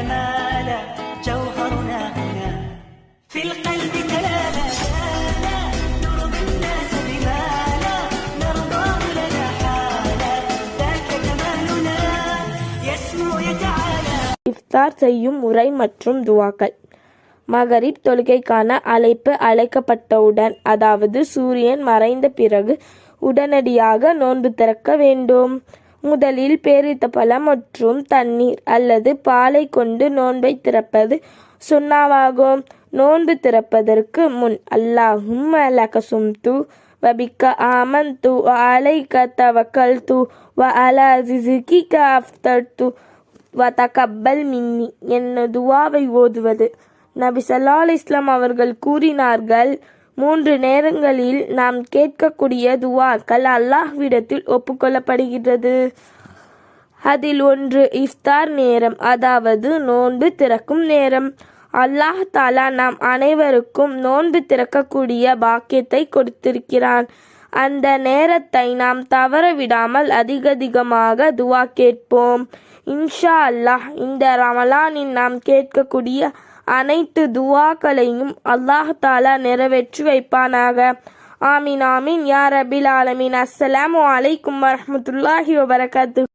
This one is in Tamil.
جمالا جوهرنا هنا في القلب كلالا لا نرضي الناس بما لا نرضاه لنا حالا ذاك جمالنا يسمو يتعالى. இஃப்தார் செய்யும் முறை மற்றும் துவாக்கள். மகரிப் தொழுகைக்கான அழைக்கப்பட்டவுடன், அதாவது சூரியன் மறைந்த பிறகு உடனடியாக நோன்பு திறக்க வேண்டும். முதலில் பேரித்தப்பழம் மற்றும் தண்ணீர் அல்லது பாலை கொண்டு நோன்பை திறப்பது சுன்னாவாகும். நோன்பு திறப்பதற்கு முன் அல்லாஹும்ம லக சும்து வபிக்க ஆமன்து வ அலைக தவக்கல்து வ அலா ரிஸ்கிக அஃப்தர்து வ தகப்பல் மின்னி என்ன துவாவை ஓதுவது. நபி ஸல்லல்லாஹு அலைஹி வஸல்லம் அவர்கள் கூறினார்கள், 3 நேரங்களில் நாம் கேட்கக்கூடிய துவாக்கள் அல்லாஹ்விடத்தில் ஒப்புக்கொள்ளப்படுகிறது. அதில் ஒன்று இஃப்தார் நேரம், அதாவது நோன்பு திறக்கும் நேரம். அல்லாஹ் தஆலா நாம் அனைவருக்கும் நோன்பு திறக்கக்கூடிய பாக்கியத்தை கொடுத்திருக்கிறான். அந்த நேரத்தை நாம் தவற விடாமல் அதிகமாக துவா கேட்போம். இன்ஷா அல்லாஹ் இந்த ரமலானில் நாம் கேட்கக்கூடிய அனைத்து துவாக்களையும் அல்லாஹ் தஆலா நிறைவேற்றி வைப்பானாக. ஆமீன் ஆமீன் யா ரபில் ஆலமீன். அஸ்ஸலாமு அலைக்கும் வரஹ்மத்துல்லாஹி வபரகாத்துஹு.